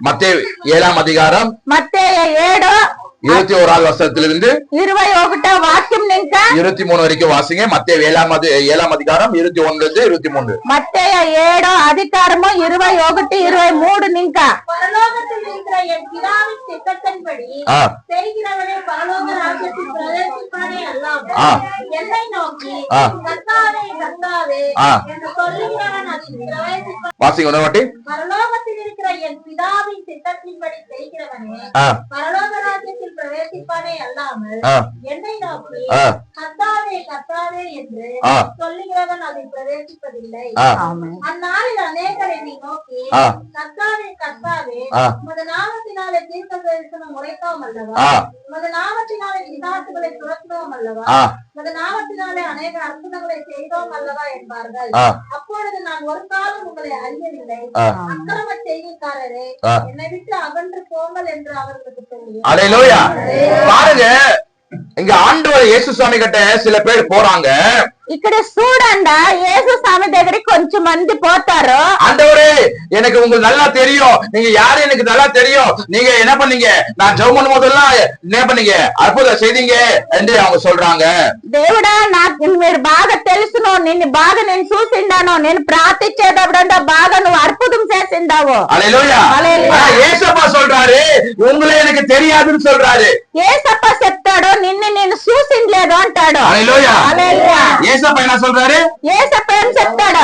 மத்தேயு 7ஆம் அதிகாரம் மத்தேயு 7 21வது வசனத்திலிருந்து 21వ వాక్యం ఇంకా 23 வரைக்கும் வாசிங்க. மத்தேயு 7ஆம் அதிகாரம் 21 23. மத்தேயு 7 அதிகாரము 21 23 ఇంకా பரலோகத்தில் இருக்கிற என் பிதாவின் சித்தத்தின்படி செய்கிறவனே பரலோக ராஜ்யத்தில் பிரவேசிப்பானே அல்லாமல் என்னை நோக்கி கர்த்தாவே கர்த்தாவே என்று சொல்லுகிறவன் அதில் பிரவேசிப்பான். வாசிங்க ஒருவாட்டி. பரலோகத்தில் இருக்கிற என் பிதாவின் சித்தத்தின்படி செய்கிறவனே பரலோக ராஜ்யத்தில் பிரவேசிப்பானே அல்லாமல் என்னை நோக்கி கர்த்தாவே கர்த்தாவே என்று சொல்லுகிறவன் அதில் பிரவேசிப்பதில்லை. அந்நாளில் அநேகர் என்னை நோக்கி கர்த்தாவே கர்த்தாவே உமது நாமத்தினாலே தீர்க்க தரிசனம் உரைத்தோம் அல்லவா, உமது நாமத்தினாலே பிசாசுகளை துரத்தினோம் அல்லவா, உமது நாமத்தினாலே அநேக அற்புதங்களை செய்தோம் அல்லவா என்பார்கள். அப்பொழுது நான் ஒரு காலம் உங்களை அறியவில்லை, அக்கிரம செய்திக்காரரே என்னை விட்டு அகன்று போங்கள் என்று அவர்களுக்கு சொல்லுவேன். பாருங்க, இங்க ஆண்டவர் இயேசு சாமி கிட்ட சில பேர் போறாங்க. ఇక్కడ చూడండి యేసు స్వామి దగ్గరికి కొంచెం మంది పోతారు. ஆண்டவரே எனக்கு உங்களுக்கு நல்லா தெரியும், நீங்க யாரு எனக்கு நல்லா தெரியும், நீங்க என்ன பண்ணீங்க, நான் ஜெபம் பண்ணும் போதெல்லாம் என்ன பண்ணீங்க, அற்புதம் செய்தீங்க என்று அவங்க சொல்றாங்க. దేవుడా నాకు మీరు బాగా తెలుసును, నిన్ను బాగా నేను చూసిండాను, నేను ప్రార్థించేటప్పుడంతా బాగా నువ్వు అద్భుతం చేసిండావు. హల్లెలూయా. యేసప్ప சொல்றாரு உங்களை எனக்கு தெரியாதுன்னு சொல்றாரு. యేసప్ప చెప్తాడు నిన్ను నేను చూసిండలేదు అంటాడు. హల్లెలూయా. హల్లెలూయా. యేసప్ప என்ன சொல்றாரு? యేసప్ప ఏం చెప్తాడు?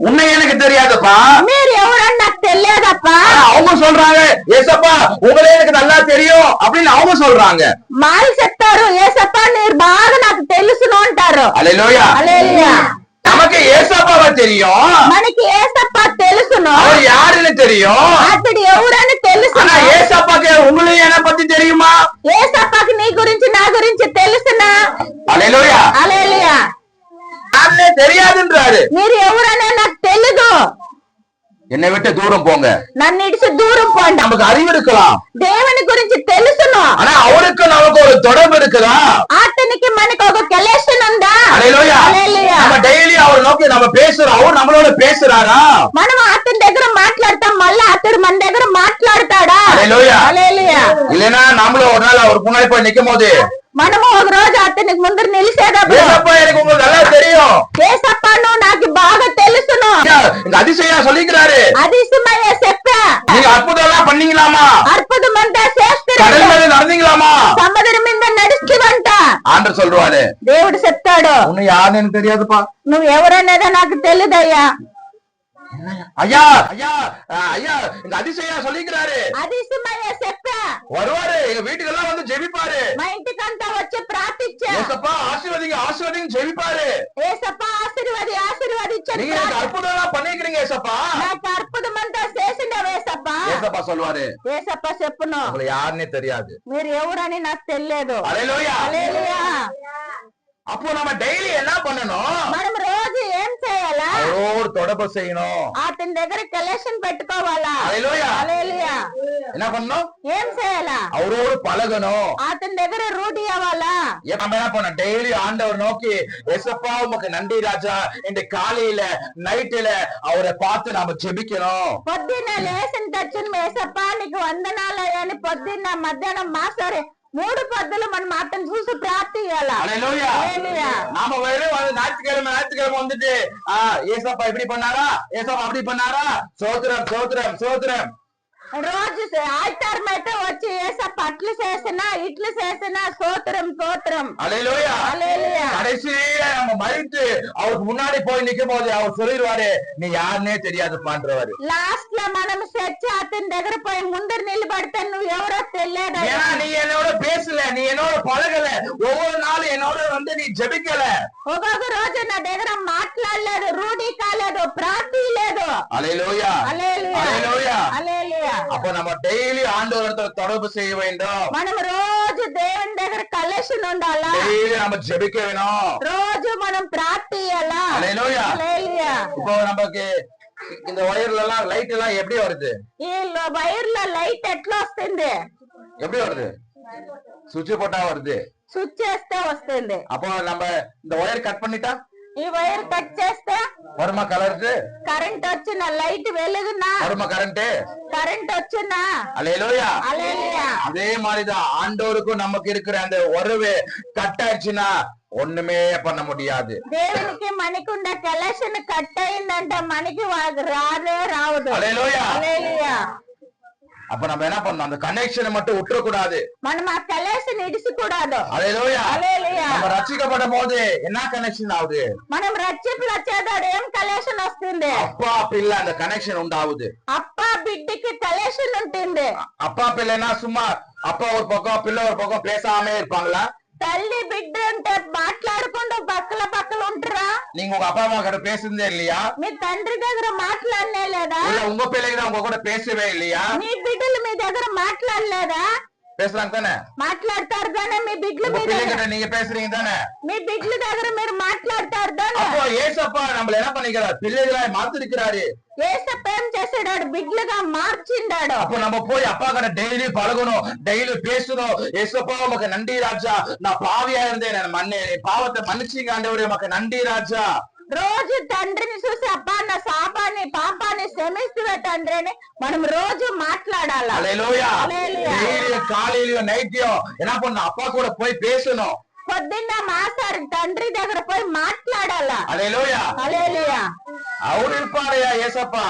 உன்னை எனக்கு தெரியாதப்பா, మీరు ఎవరని నాకు తెలియదప్పా. அவங்க சொல்றாங்க యేసప్ప உங்களை எனக்கு நல்லா தெரியும் அப்படின்னு அவங்க சொல்றாங்க. వాళ్ళు చెప్తారు యేసప్ప మీరు బాగా నాకు తెలుసును అంటారు. హల్లెలూయా. హల్లెలూయా. நமக்கு యేసప్ప தெரியும், మనకి యేసప్ప తెలుసును, அவர் யாருன்னு தெரியும், అతడు ఎవరని తెలుసు. ஆனா యేసప్పకి உங்களுக்கு என்ன பத்தி தெரியுமா? యేసప్పకి నీ గురించి నా గురించి తెలుసునా? హల్లెలూయా. హల్లెలూయా. யாருன்னே தெரியாதுன்றாரு. మీరు ఎవరనే నాకు తెలీదు, என்னை விட்டு தூரம் போங்க, నన్ను ఇడిచి దూరం పోండి. நமக்கு அறிவு இருக்கலாம், దేవుని గురించి తెలుసును, ஆனா அவருக்கு நமக்கு ஒரு தொடர்பு இருக்குதா? అతనికి మనకు ఒక కలెక్షన్ ఉందా? హల్లెలూయా. హల్లెలూయా. நம்ம டெய்லி அவர் நோக்கி நம்ம பேசுறோம், அவர் நம்மளோட பேசுறாரா? మనం అతని దగ్గర మాట్లాడతాం, మళ్ళీ అతడు మన దగ్గర మాట్లాడతాడా? హల్లెలూయా. హల్లెలూయా. இல்லனா நம்மளும் ஒரு நாள் அவர் முன்னாடி போய் நிக்கும் போது మనము ఒక రోజు అతనికి ముందర నిలిచేటప్పుడు యేసప్ప எனக்கு உங்களுக்கு நல்லா தெரியும், యేసప్ప నువ్వు నాకు బాగా తెలుసును, இந்த அதிசயம் சொல்லிக்கிறாரு, அதிசயమయ్య చెప్పా, நீங்க அற்புதம் எல்லாம் பண்ணீங்களாமா, అద్భుతం అంతా చేస్తున్నా, கடல் மேல நடந்தீங்களாமா, సముద్రం మీద నడుస్తువంట ஆண்டவர் சொல்றாரு. దేవుడు చెప్తాడు உன்னை யாருன்னு எனக்கு தெரியாதுப்பா, నువ్వు ఎవరనేదో నాకు తెలియదయ్యా. ஐயா ஐயா ஐயா இந்த அதிசயம் சொல்லிக்கிறாரு, அதிசயమయ్య చెప్పా, வருவாரு எங்க வீட்டுக்கெல்லாம் வந்து ஜெபிப்பாரு, మా ఇంటికంతా వచ్చి ప్రార్థించా, యేసப்பா ஆசீர்வதிங்க ஆசீர்வதிங்க ஜெபிப்பாரு, యేసప్ప ఆశీర్వదించండి, நீங்க எனக்கு அற்புதம் எல்லாம் பண்ணிக்கிறீங்க యేసப்பா, నాకు అద్భుతం అంతా చేసిండవు యేసప్ప. యేసப்பா சொல்லுவாரு, యేసప్ప చెప్పును உங்களை யாருன்னே தெரியாது. మీరు ఎవరని నాకు తెలియదు. హల్లెలూయా. హల్లెలూయా. அப்போ நம்ம டெய்லி என்ன பண்ணணும்? మనం రోజు ఏం చేయాలా? அவரோடு தொடர்பு செய்யணும், అతని దగ్గర కలెక్షన్ పెట్టుకోవాలా. హల్లెలూయా. హల్లెలూయా. என்ன பண்ணணும்? ఏం చేయాలా? அவரோடு பழகணும், అతని దగ్గర రూఢి అవ్వాలా. நம்ம என்ன பண்ண டெய்லி ஆண்டவர் நோக்கி యేసప్పா உமக்கு நன்றி ராஜா இந்த காலையில நைட்ல அவரை பார்த்து நாம ஜெபிக்கணும். పొద్దున్న లేచిన తక్షణ యేసప్ప నీకు వందనాలు అని పొద్దున్న మధ్యాహ్నం మాసారి 3 పొద్దులు మనం అతను చూసి ప్రార్థియాలా. ஹல்லேலூயா. நாம வெறும் ஞாயிற்றுக்கிழமை வந்துட்டு యేసప్పா இப்படி பண்ணாரா, యేసప్పா அப்படி பண்ணாரா, சோத்திரம் சோத்திரம் சோத்திரம் రోజు ఆదివారం అయితే వచ్చి యేసప్ప అట్లు చేసినా ఇట్లు చేసినా స్తోత్రం స్తోత్రం. ஹல்லேலூயா. హల్లెలూయా. கடைசியில நம்ம மரித்து அவருக்கு முன்னாடி போய் நிக்கும் போது அவர் சொல்லிடுவாரு நீ யாருன்னே தெரியாது பண்றவாரு. లాస్ట్ లో మనం చర్చ అతని దగ్గర పోయి ముందర నిలబడితే నువ్వు ఎవరో తెలియదు. ஏன்னா நீ என்னோட பேசல, நீ என்னோட பழகல, ஒவ்வொரு நாளும் என்னோட வந்து நீ ஜெபிக்கல, ఒక్కొక్క రోజు నా దగ్గర మాట్లాడలేదు, రూఢి కాలేదు, ప్రార్థి లేదు. ஹல்லேலூயா. హల్లెలూయా. ஹல்லேலூயா. హల్లెలూయా. அப்ப நம்ம டெய்லி ஆண்டவரத்தை தொடர்பு செய்ய வேண்டும், మనం రోజు దేవుని దగ్గర కలెక్షన్ ఉండాలా, டெய்லி நம்ம ஜெபிக்க வேணும், రోజు మనం ప్రార్థియాలా. ஹல்லேலூயா. హల్లెలూయా. இப்போ நமக்கு இந்த வயர்ல எல்லாம் லைட் எல்லாம் எப்படி வருது? ఈ వైర్లో లైట్ ఎట్లా వస్తుంది? எப்படி வருது? சுவிட்ச் போட்டா வருது, స్విచ్ చేస్తే వస్తుంది. அப்போ நம்ம இந்த ஒயர் கட் பண்ணிட்டா ఈ వైర్ కట్ చేస్తే வருமா கலர் కరెంట్ వచ్చిన లైట్ వెలుగునా வருமா கரண்ட் கரண்ட் వచ్చినా அல்லேலூயா హల్లెలూయా அதே மாதிரிதான் ஆண்டவருக்கும் நமக்கு இருக்கிற அந்த உறவு கட் ஆயிடுச்சுன்னா ஒண்ணுமே பண்ண முடியாது. దేవునికి మనకుండ కలెక్షన్ కట్ అయిందంటే మనకి రాదే రావదు. హల్లెలూయా హల్లెలూయా. அப்ப நம்ம என்ன பண்ணணும், அந்த கனெக்ஷனை மட்டும் விட்டுற கூடாது. మనం ఆ కలెక్షన్ ఇడిసకూడదు. హల్లెలూయా. హల్లెలూయా. நம்ம ரட்சிக்கப்படும் போது என்ன கனெக்ஷன் ஆகுது? మనం రక్షింపులు వచ్చేదాడు ఏం కలెక్షన్ వస్తుంది? அப்பா பிள்ளை அந்த கனெக்ஷன் உண்டாகுது. அப்பா బిడ్డకి కలెక్షన్ ఉంటుంది. அப்பா பிள்ளைனா சும்மா அப்பா ஒரு பக்கம் பிள்ளை ஒரு பக்கம் பேசாம இருப்பாங்களா? తల్లి బిడ్డ అంటే మాట్లాడుకుంటూ పక్కల పక్కల ఉంటారా? நீங்க உங்க அப்பா அம்மா கிட்ட பேசுறதே இல்லையா? మీ తండ్రి దగ్గర మాట్లాడలే లేదా? இல்ல உங்க பிள்ளைங்க உங்க கூட பேசவே இல்லையா? మీ బిడ్డలు మీ దగ్గర మాట్లాడలేదా? பேசுறாங்க தானே? మాట్లాడతారు தானே? మీ బిడ్డలు మీ பிள்ளைகிட்ட நீங்க பேசுறீங்க தானே? మీ బిడ్డల దగ్గర మీరు మాట్లాడతారు தானே? அப்போ ஏசப்பா நம்மள என்ன பண்ணிக்கிறார்? பிள்ளைகளாய் மாத்திருக்கிறாரு. ஏசப்பா ఏం చేశాడు? బిడ్డలుగా మార్చిండాడు. அப்போ நம்ம போய் அப்பா கிட்ட டெய்லி பழகணும், டெய்லி பேசணும். ஏசப்பா உமக்கு நன்றி ராஜா, நான் பாவியா இருந்தேன், நான் பாவத்தை மன்னிச்சீங்க ஆண்டவரே, உமக்கு நன்றி ராஜா. రోజు తండ్రిని చూసి అబ్బా నా శాపాన్ని పాపాన్ని క్షమిస్తున్న తండ్రిని మనం రోజు మాట్లాడాలి. హల్లెలూయా. డైలీ కాలేజీలో నైట్యో என்ன பண்ணணும், அப்பா கூட போய் பேசணும். పొద్దున్న మాసారు తండ్రి దగ్గర పోయి మాట్లాడాలా. హల్లెలూయా. హల్లెలూయా. அவரு இருப்பாரையா ஏசப்பா?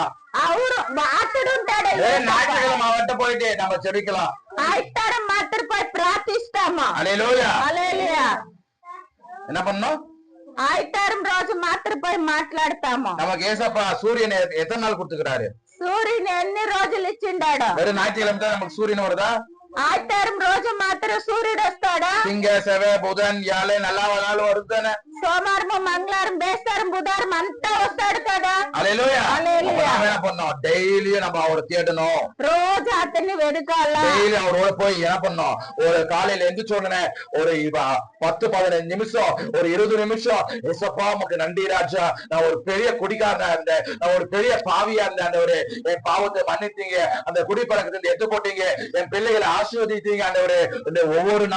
அவரு అతడు ఉంటాడు. ஞாயிற்றுக்கிழமை அவர்கிட்ட போயிட்டு நம்ம ஜெபிக்கலாம். ఆదివారం మాత్రం పోయి ప్రార్థిస్తాము. హల్లెలూయా. హల్లెలూయా. என்ன பண்ணணும்? ఆదివారం రోజు మాత్రం పోయి మాట్లాడతాము. நமக்கு ஏசப்பா சூரியன் எத்தனை நாள் கொடுத்துக்கிறாரு? సూర్యుని ఎన్ని రోజులు ఇచ్చిండాడు? வெறும் ஞாயிற்றுக்கிழமை தான் நமக்கு சூரியன் வருதா? ఆదివారం రోజు మాత్రం సూర్యుడు వస్తాడా? திங்க செவ்வாய் புதன் வியாழன் நல்லா நாள் வருதானே? సోమవారం మంగళవారం బేస్తారం బుధవారం అంతా వస్తాడు కదా. హల్లెలూయా. హల్లెలూయా. என்ன பண்ணோம், டெய்லி நம்ம அவரை தேடணும், రోజు అతన్ని వెతకాలా. டெய்லி அவரோட போய் என்ன பண்ணோம், ஒரு காலையில எந்திரிச்ச உடனே ஒரு 10-15 நிமிஷம், ஒரு 20 நிமிஷம், ஏசப்பா உமக்கு நன்றி ராஜா, நான் ஒரு பெரிய குடிகாரனா இருந்தேன், நான் ஒரு பெரிய பாவியா இருந்தேன் ஆண்டவரே, என் பாவத்தை மன்னித்தீங்க, அந்த குடிப்பழக்கத்தை எடுத்து போட்டீங்க, என் பிள்ளைகளை ஆசீர்வதித்தீங்க ஆண்டவரே. இந்த ஒவ்வொரு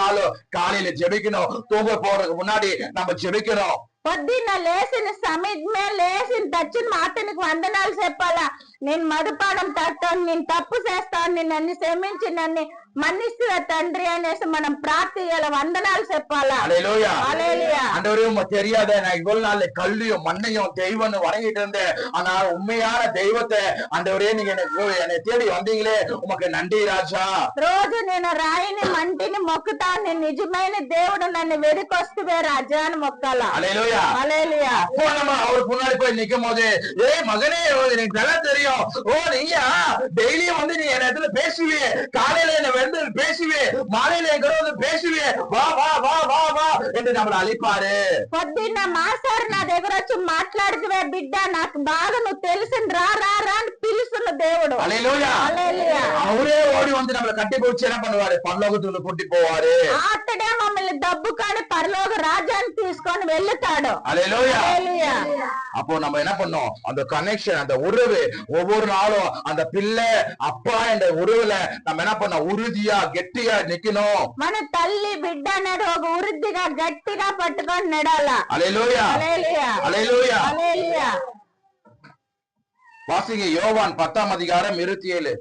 நாளும் காலையில ஜெபிக்கணும், தூங்க போறதுக்கு முன்னாடி நம்ம ஜெபிக்கணும். పొద్దున్న లేచిన సమయమే లేచిన తచ్చిన అతనికి వందనాలు చెప్పాలా. నేను మదుపానం తట్టాను, నేను తప్పు చేస్తాను, నేను నన్ను క్షమించి నన్ను మన్నిస్తున్న తండ్రి అనేసి మనం ప్రార్థించాలి, వందనాలు చెప్పాలా. ஹல்லேலூயா. హల్లెలూయా. ஆண்டவரே உமக்கு தெரியாத நான் இவ்வளவு நாள் கல்லியும் மண்ணையும் தெய்வம்னு வணங்கிட்டு இருந்தேன், ஆனா உண்மையான தெய்வத்தை ஆண்டவரே நீங்க என்னை தேடி வந்தீங்களே, உமக்கு நன்றி ராஜா. రోజు నేను రాయిని మంటిని మొక్కుతాను, నేను నిజమైన దేవుడు నన్ను వెదికొస్తువే రాజా అని మొక్కాలా. ஹல்லேலூயா. హల్లెలూయా. அப்போ நம்ம அவருக்கு முன்னாடி போய் நிக்கும் போது, ஏய் மகனே எனக்கு நல்லா தெரியும், ஓ நீயா டெய்லியும் வந்து நீ என் இடத்துல பேசுவியே, காலையில என்ன வந்து பேசுவே, மாலையில என் கூட வந்து பேசுவே, வா வா வா வா வா என்று நம்மளை அழைப்பாரு. పొద్దున్న మాసారు నా దగ్గర వచ్చి మాట్లాడుతువే బిడ్డ, నాకు బాగా నువ్వు తెలిసిన రా రా రా అని పిలుస్తున్న దేవుడు. ஹல்லேலூயா. హల్లెలూయా. அவரே ஓடி வந்து நம்மளை கட்டி போச்சு என்ன பண்ணுவாரு, பரலோகத்துக்கு கூட்டி போவாரு. అతడే మమ్మల్ని దబ్బు కాని పరలోక రాజ్యాన్ని తీసుకొని వెళ్తాడు. ஹல்லேலூயா. హల్లెలూయా. அப்போ நம்ம என்ன பண்ணோம், அந்த கனெக்ஷன், அந்த உறவு, ஒவ்வொரு நாளும் அந்த பிள்ளை அப்பா என்ற உறவுல நம்ம என்ன பண்ணோம், உறுதியா கெட்டியா நிக்கணும். మన తల్లి బిడ్డ అనేది ఒక వృద్ధిగా గట్టిగా పట్టుకొని నడాలా. ஹல்லேலூயா. హల్లెలూయా. ஹல்லேலூயா. హల్లెలూయా. வாசிங்க யோவான் 10ஆம் அதிகாரம் 27.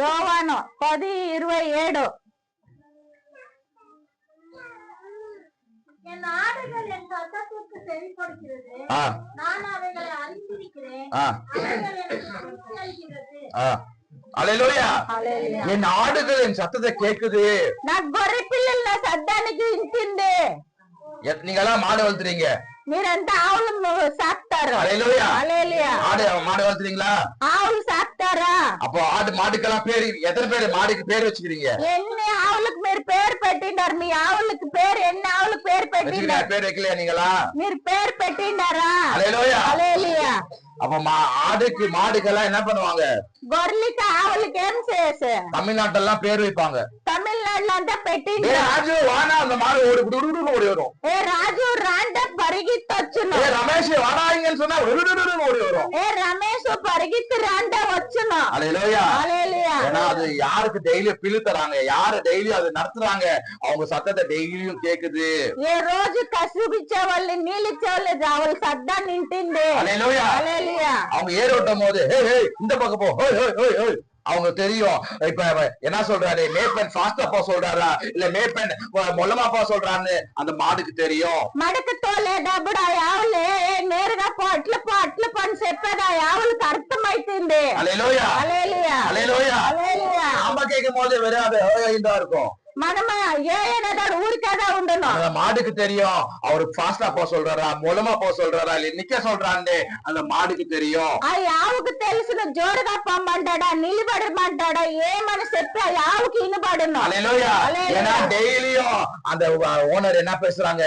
యోవాను 10:27. என் ஆடுகள் என் சத்தத்திற்கு செவி கொடுக்கிறது, நான் அவைகளை அறிந்திருக்கிறேன், அவைகள் எனக்கு திருப்தி அளிக்கிறது. హల్లెలూయా. హల్లెలూయా. என் ஆடுகள் என் சத்தத்தை கேக்குது. నా గొర్రె పిల్లలు నా శబ్దానికి ఇంటింది. நீங்க எல்லாம் மாடு வளர்த்துறீங்க, మీరంతా ఆవులు సాక్తారు. ஹல்லேலூயா. హల్లెలూయా. மாடு வளர்த்துறீங்களா? ఆవులు సాక్తారా? அப்போ மாடுக்கெல்லாம் பேரு, எத்தனை பேரு மாடுக்கு பேர் வச்சுக்கிறீங்க? ఎన్ని ఆవులకు మీరు పేరు పెట్టినారు? మీ ఆవులకు పేరు ఎన్ని ఆవులకు పేరు పెట్టినారు? பேர் வைக்கலையா நீங்களா? మీరు పేరు పెట్టినారా? ஹல்லேலூயா. హల్లెలూయా. அப்ப மாடுக்கெல்லாம் என்ன பண்ணுவாங்க, గొర్రెలకి ఆవులకి ఏం చేసే? தமிழ்நாட்டெல்லாம் பேர் வைப்பாங்க. తమిళనాడులో అంతా ஏ పెట్టిండ్రు. ராஜு வானா, அந்த மாடு ஓடி ஓடி வரும். ఏ రాజు రాంటే పరిగెత్తొచ్చును. ஏ ரமேஷ் வாடாங்கன்னு சொன்னா ஓடி வரும். ఏ రమేష్ పరిగెత్తి రాంటే వచ్చును. ஹல்லேலூயா. హల్లెలూయా. ஏன்னா அது யாருக்கு டெய்லி பில்லு தராங்க, யாரு டெய்லி அது நடத்துறாங்க, அவங்க சத்தத்தை டெய்லியும் கேக்குது. ఏ రోజు కసుబిచ్చే వాళ్ళు నీళ్ళు ఇచ్చేవాళ్ళు వాళ్ళ సద్దాన్ని నింటింది. ஹல்லேலூயா. హల్లెలూయా. அவங்க ஏர் ஓட்டும் போது இந்த பக்கம் போ, அவங்க தெரியும். இப்ப என்ன சொல்றாரு, மேய்ப்பன் ஃபாஸ்டா போ சொல்றாரா இல்ல மேய்ப்பன் மொல்லமா போ சொல்றான்னு அந்த மாடுக்கு தெரியும். మడక తోలేటప్పుడు ఆ ఆవులు నేరుగా పో అట్ల పని చెప్పేది ఆ ఆవులకు అర్థమైతుంది. ஹல்லேலூயா. హల్లెలూయా. ஹல்லேலూயா. హల్లెలూయా. நாம கேட்கும் போது வெறும் அது இதா இருக்கும். మనము ఏదైనా ఊరికేదా ఉండను. அந்த மாடுக்கு தெரியும் அவருக்கு ஃபாஸ்டா போ சொல்றாரா மூலமா போ சொல்றாரா இல்ல நிக்க சொல்றான்னு அந்த மாடுக்கு தெரியும். ఆ ఆవుకు తెలిసిన జోరుగా పొమ్మంటాడా నిలబడమంటాడా ఏమని చెప్పి ఆ ఆవుకి వినబడును. ஹல்லேலூயா. ஏன்னா டெய்லியும் அந்த ஓனர் என்ன பேசுறாங்க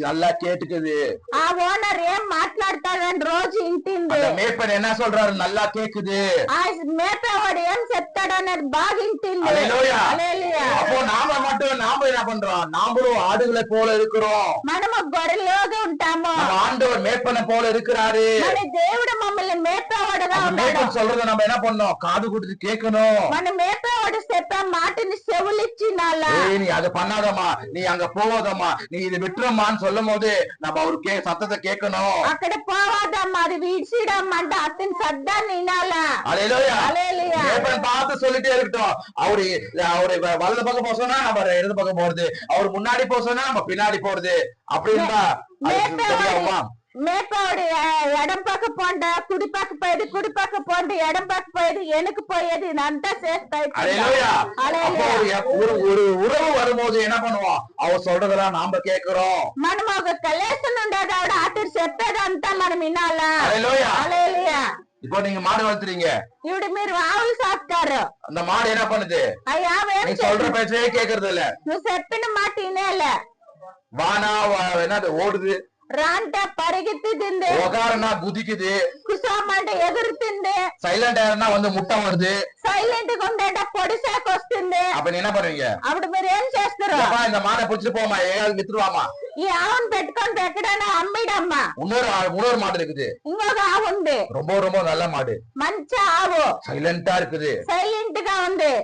நல்லா கேட்டுக்குது. ఆ ఓనర్ ఏం మాట్లాడతాడని రోజు ఇంటింది. அந்த மேய்ப்பன் என்ன சொல்றாரு நல்லா கேக்குது. ఆ మేపేవాడు ఏం చెప్తాడనేది బాగా ఇంటింది. ஹல்லேலூயா. హల్లెలూయా. அப்போ நாம என்ன பண்றோம், நாமளும் ஆடுகளை போல இருக்கிறோம். మనము గొర్రెలుగా ఉంటాము. நம்ம ஆண்டவர் மேய்ப்பனை போல இருக்கிறாரு. మన దేవుడు మమ్మల్ని మేపేవాడుగా ఉన్నాడు. மேய்ப்பன் சொல்றத நம்ம என்ன பண்ணோம், காது கொடுத்து கேட்கணும். మన మేపేవాడు చెప్పే మాటని చెవులిచ్చినాల. நீ அது பண்ணாதம்மா, நீ அங்க போவாதம்மா, நீ இது விட்டுறமான்னு சொல்லும் போது நம்ம அவரு சத்தத்தை கேட்கணும். అక్కడ పోవాదమ్మా అది విడిచిడమ్మంటే అతని సద్దాన్ని వినాల. ஹல்லேலூயா. హల్లెలూయా. மேய்ப்பன் பார்த்து சொல்லிட்டே இருக்கட்டும். அவரு வலது பக்கம் போக சொன்னா நம்ம இடது பக்கம் போறது, அவரு முன்னாடி போக சொன்னா நம்ம பின்னாடி போறது. அப்படின்னா தெரியாமா, మేపవాడు ఎడం పక్క పోండ కుడి పక్క పోయేది కుడి పక్క పోండి ఎడం పక్క పోయేది వెనుక పోయేది ఇదంతా చేస్తాయి. ஹல்லேலூயா. ஒரு உறவு வரும்போது என்ன பண்ணுவோம், அவர் சொல்றதெல்லாம் நாம கேக்குறோம். మనం ఒక కలేషన్ ఉండేది ఆవిడ అతడు చెప్పేదంతా మనం వినాలా. ஹல்லேலூயா. హల్లెలూయా. இப்போ நீங்க மாடு வளர்த்துறீங்க, ఇప్పుడు మీరు ఆవులు సాకుతారు. அந்த மாடு என்ன பண்ணுது, అయ్యా நீ சொல்ற பேச்சே கேக்குறது இல்ல. నువ్వు చెప్పిన మాట వినేల. வானா என்னது ஓடுது, రాంటే పరిగెత్తింది, ஒகாரனா குதிக்குது, కుసామంటే ఎగురుతుంది, சைலண்ட் ஆயிருந்தா வந்து முட்டை வருது, సైలెంట్ గా ఉండేట పొడిసాకు వస్తుంది. அப்ப நீ என்ன பண்ணுவீங்க, అప్పుడు మీరు ఏం చేస్తారు, இந்த மாடை பிடிச்சிட்டு போமா ஏதாவது வித்துருவாமா, ఈ ఆవును పెట్టుకొని ఎక్కడైనా అమ్మిడమ్మా. இன்னொரு மாடு இருக்குது, ఇంకొక ఆవు ఉంది, ரொம்ப ரொம்ப நல்ல மாடு, మంచి ఆవు, சைலண்டா இருக்குது, సైలెంట్ గా ఉంది.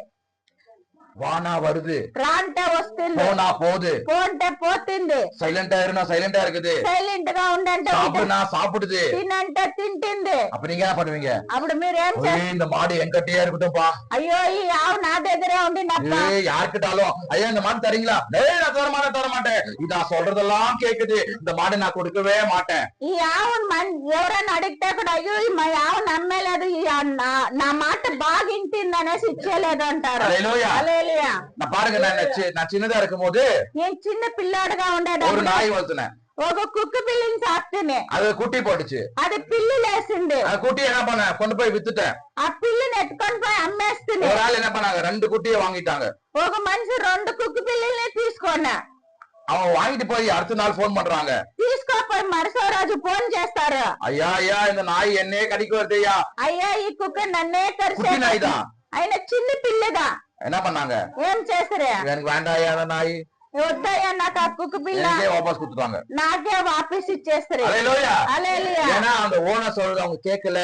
வானா வருது, రాంటే వస్తుంది, போனா போகுது, పోంటే పోతుంది. சைலண்டா இருந்தா சைலண்டா இருக்குது, సైలెంట్ గా ఉండంటే சாப்பிடுனா சாப்பிடுது, తినంటే తింటుంది. அப்ப நீங்க என்ன பண்ணுவீங்க, అప్పుడు మీరు ఏం చేస్తారు, இந்த மாடு என்கிட்டயே இருக்கட்டும்பா, అయ్యో ఈ ఆవు నా దగ్గరే ఉంది யாருக்கிட்டாலும் ஐயா இந்த மாடு தரீங்களா, நான் தர மாட்டேன், இதான் சொல்றதெல்லாம் கேக்குது, இந்த மாடு நான் கொடுக்கவே மாட்டேன். ఈ ఆవును ఎవరైనా అడిగితే కూడా అయ్యో మా ఆవు నమ్మలేదు, నా మాట బాగా ఇంటింది అనేసి ఇచ్చేలేదు అంటారు. ஹல்லேலூயா. நான் பாருங்க, நான் சின்னதா இருக்கும் போது నేను చిన్న పిల్లాడుగా ఉండేది ஒரு நாய் வளர்த்துனேன், ఒక కుక్క పిల్లిని సాకుతునే, அது குட்டி போட்டுச்சு, అది పిల్లి లేసింది. அந்த குட்டி என்ன பண்ண கொண்டு போய் வித்துட்டேன். ఆ పిల్లిని ఎత్తుకొని పోయి అమ్మేస్తుంది. ஒரு ஆள் என்ன பண்ணாங்க, 2 குட்டியை வாங்கிட்டாங்க. ఒక మనిషి 2 కుక్క పిల్లల్ని తీసుకున్నా, அவன் வாங்கிட்டு போய் அடுத்த நாள் போன் பண்றாங்க, తీసుకోపోయి మరుసో రోజు ఫోన్ చేస్తారు, ஐயா ஐயா இந்த நாய் என்னையே கடிக்க வருது ஐயா. అయ్యా ఈ కుక్క నన్నే குட்டி కరిసే. நாய் தான். ఆయన చిన్న పిల్లగా என்ன பண்ணாங்க, ఏం చేస్తారే, எனக்கு வேண்டாம் ஐயா அந்த நாய், వద్దయ్యా నాకు ఆ కుక్క పిల్ల, எனக்கே வாபஸ் கொடுத்துட்டாங்க. నాకే వాపస్ ఇచ్చేస్తారు. ஹல்லேலூயா. హల్లెలూయా. ஏன்னா அந்த ஓனர் சொல்றது அவங்க கேட்கல.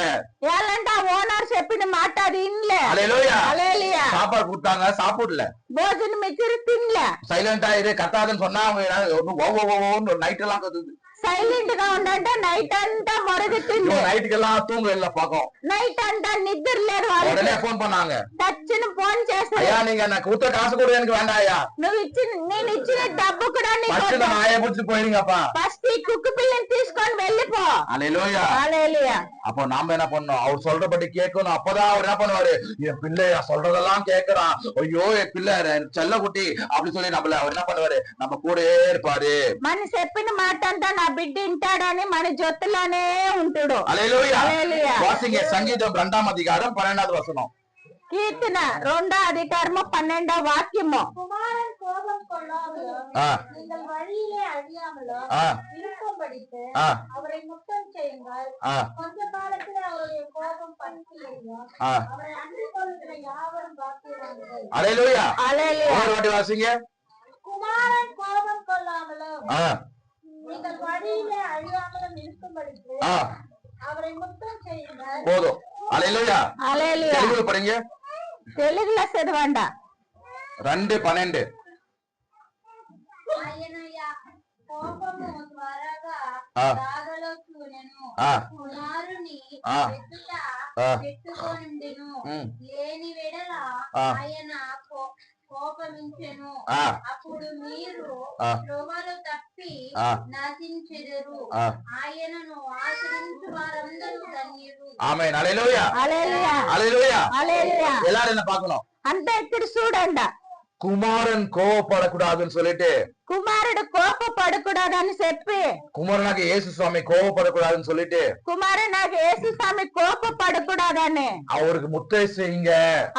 ఏలంటే ఆ ఓనర్ చెప్పిన మాట అది ఇన్లే. ஹல்லேலூயா. హల్లెలూయా. சாப்பாடு கொடுத்தாங்க, சாப்பிடல, భోజనం ఇచ్చి తినలే, சைலண்டா இரு கத்தாதுன்னு சொன்னா அவங்க நைட் எல்லாம் கத்துது, సైలెంట్ గా ఉండంటే నైట్ అంతా మొరగెట్టింది, நைட்டுக்கு எல்லாம் தூங்க இல்ல பாக்கும், నైట్ అంతా నిద్ర లేదు వాళ్ళకి. உடனே போன் பண்ணாங்க, టచ్ను ఫోన్ చేస్తారు, ஐயா நீங்க எனக்கு கொடுத்த காசு கூட எனக்கு வேண்டாம் ஐயா, నేను ఇచ్చిన డబ్బు కూడా ஃபர்ஸ்ட் இந்த நாயை பிடிச்சிட்டு போயிருங்கப்பா. ఫస్ట్ ఈ కుక్క పిల్లని తీసుకొని వెళ్ళిపో. ஹல்லேலூயா. హల్లెలూయా. அப்போ நாம என்ன பண்ணோம், அவர் சொல்றபடி கேட்கணும். அப்பதான் அவர் என்ன பண்ணுவாரு, என் பிள்ளை சொல்றதெல்லாம் கேட்கறான், ஐயோ என் பிள்ளை செல்ல குட்டி அப்படி சொல்லி நம்மள அவர் என்ன பண்ணுவாரு, நம்ம கூடயே இருப்பாரு. మన చెప్పిన మాట అంతా నా బిడ్డ వింటాడని మన జొత్తులోనే ఉంటాడు. ஹல்லேலூயா. హల్లెలూయా. வாசிங்க சங்கீதம் 2ஆம் அதிகாரம் 12வது வசனம். కీర్తన 2వ అధికారము 12వ వాక్యము. குமாரன் கோபம் கொள்ளாமலும் நீங்கள் வழியிலே அழியாமலும் இருக்கும்படிக்கு அவரை முத்தம் செய்யுங்கள். கொஞ்ச காலத்தில் அவருடைய கோபம் பற்றியும் அவரை அண்டிக் கொள்கிற யாவரும் பாக்கியவான்கள். ஹல்லேலூயா. ஹல்லேலூயா. ஒரு வாட்டி வாசிங்க. குமாரன் கோபம் கொள்ளாமலும் நீங்கள் வழியிலே அழியாமலும் இருக்கும்படிக்கு அவரை முத்தம் செய்யுங்கள். போதும். ஹல்லேலூயா. ஹல்லேலூயா. தெலுங்குல படிங்க. తెలుగులో చదవండి. 2:12. ఆయన కోపము త్వరగా ఆ. రాగలొచ్చునెను. ఆ. కుమారుని ఆ. ఎదుట ఆ. పెట్టుకొనుండెను. లేని వెడల ఆ. ఆయన కోపమించెను. ఆ. అప్పుడు మీరు ఆ. త్రోవలు తప్పి ఆ. నశించెదరు. ఆ. ఆయనను ఆశ్రయించు వారందరూ ధన్యులు. ఆమేన్. హల్లెలూయా. హల్లెలూయా. హల్లెలూయా. హల్లెలూయా. எல்லாரும் பார்க்கணும். అంటే ఇక్కడ చూడండి, குமாரன் கோவப்படக்கூடாதுன்னு சொல்லிட்டு కుమారుడు కోపపడకూడదని చెప్పి, குமாரனாக இயேசு சுவாமி கோவப்படக்கூடாதுன்னு சொல்லிட்டு కుమారుడు నాకు యేసు స్వామి కోపపడకూడదని அவருக்கு முத்தை செய்யுங்க.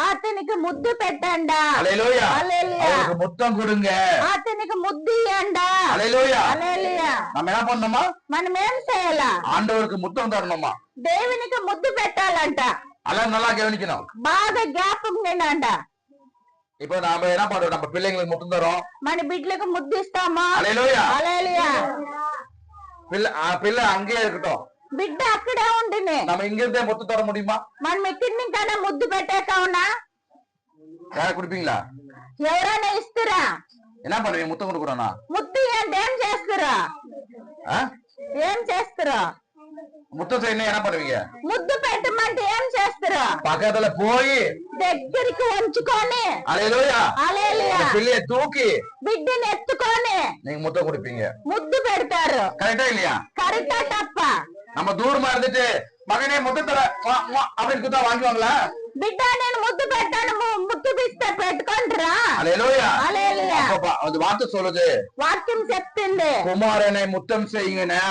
అతనికి ముద్దు పెట్టండా. ஹல்லேலூயா. హల్లెలూయా. அவருக்கு முத்தம் கொடுங்க. అతనికి ముద్దు ఇయ్యండా. ஹல்லேலூயா. హల్లెలూయా. நம்ம என்ன பண்ணணுமா? మనం ఏం చేయాలా? ஆண்டவருக்கு முத்தம் தரணுமா? దేవునికి ముద్దు పెట్టాలంట. அதெல்லாம் நல்லா கவனிக்கணும். బాగా జ్ఞాపకం వినండ. இப்போ நாம என்ன பண்றோம்? நம்ம பிள்ளைங்களுக்கு முத்தம் தரோம். మన బిడ్డలకు ముద్దు ఇస్తామా? ஹல்லேலூயா. హల్లెలూయా. பிள்ளை அங்கேயே இருக்கட்டும். బిడ్డ అక్కడే ఉండిని. நம்ம இங்க இருந்தே முத்தம் தர முடியுமா? మనం ఇక్కడి నుంచైనా ముద్దు పెట్టాక ఉన్నా யாரை குடுப்பீங்களா? ఎవరైనా ఇస్తారా? என்ன பண்ணுவீங்க? முத்தம் கொடுக்குறோம்னா ముద్దు అంటే ఏం చేస్తారా? ఏం చేస్తారా? முத்தம் செய்யணும் என்ன பண்ணுவீங்க? ముద్దు పెట్టమంటే ఏం చేస్తారా? பக்கத்துல போய் దగ్గరికి ఉంచుకొని, ஹல்லேலூயா హల్లెలూయా, அந்த பிள்ளைய தூக்கி బిడ్డని ఎత్తుకొని நீங்க முத்தம் கொடுப்பீங்க. ముద్దు పెడతారు. கரெக்டா இல்லையா? కరెక్టా తప్ప? நம்ம தூரமா இருந்துட்டு மகனே முத்தம் தர அப்படின்னு கொடுத்தா வாங்குவாங்களா? బిడ్డ నేను ముద్దు పెట్టాను, ముద్దు పిస్తే పెట్టుకుంటారా? ஹல்லேலூயா. హల్లెలూయా. அது வார்த்தை சொல்லுது, వాక్యం చెప్తుంది, குமாரனை முத்தம் செய்யுங்கண்ணா.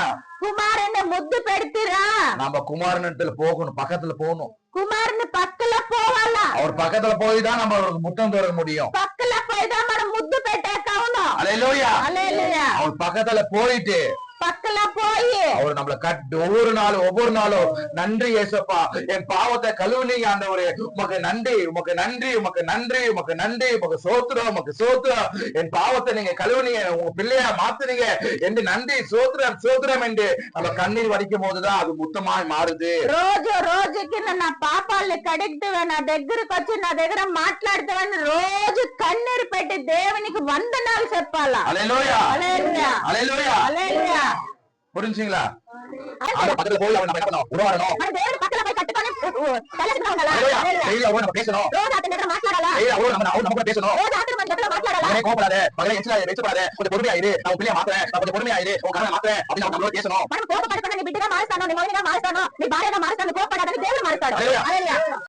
కుమారుని ముద్దు పెడతారా? நம்ம குமாரனிடத்துல போகணும், பக்கத்துல போகணும். కుమారుని పక్కలో పోవాలా? அவர் பக்கத்துல போய் தான் நம்ம அவருக்கு முத்தம் தர முடியும். పక్కలో పోయిదా మనం ముద్దు పెట్టాక అవును. ஹல்லேலூயா. హల్లెలూయా. அவர் பக்கத்துல போயிட்டு పక్కలో పోయి அவர் நம்மள ஒவ்வொரு நாளும் நன்றி ஏசப்பா, என் பாவத்தை கழுவுனீங்க ஆண்டவரே, உமக்கு நன்றி, உமக்கு நன்றி, உமக்கு நன்றி, உமக்கு நன்றி, உமக்கு சோத்திரம், உமக்கு சோத்திரம், என் பாவத்தை நீங்க கழுவுனீங்க, உங்க பிள்ளையா மாத்துனீங்க என்று நன்றி, சோத்திரம் சோத்திரம் என்று நம்ம கண்ணீர் வடிக்கும் போதுதான் அது முத்தமாய் மாறுது. రోజుకి నా పాపాలని కడిగితే నా దగ్గరకు వచ్చి నా దగ్గర మాట్లాడితేవని రోజు కన్నీరు పెట్టి దేవునికి వందనాలు చెప్పాలా. ஹல்லேலூயா. హల్లెలూయా. ஹல்லேலூயா. హల్లెలూయా. புரிஞ்சுங்களா? ஆண்டவர் பக்கத்துல போய் அவன் நம்ம என்ன பண்ணணும்? உருவாடணும். మన దేవుని పక్కన పోయి కట్టుకొని కలసిగా ఉండాలా. ஹல்லேலூயா. హల్లెలూయా. டெய்லி அவரோட நம்ம பேசணும். రోజు అతని దగ్గర మాట్లాడాలా. டெய்லி அவரோட நம்ம கூட பேசணும். రోజు అతని మన దగ్గర మాట్లాడాలా. மகனே கோபப்படாத, மகனே எரிச்சப்படாத, கொஞ்சம் பொறுமையாயிரு, நான் உன் பிள்ளைய மாத்துறேன், நான் கொஞ்சம் பொறுமையாயிரு, உன் கணவனை மாத்துறேன் அப்படின்னு நம்மளோட பேசணும். మనం కోపపడకుండా నీ బిడ్డగా మారుస్తాను, నీ మౌనిగా మారుస్తాను, నీ భార్యగా మారుస్తాను, కోపపడాలని దేవుడు మారుస్తాడు. హల్లెలూయా. హల్లెలూయా.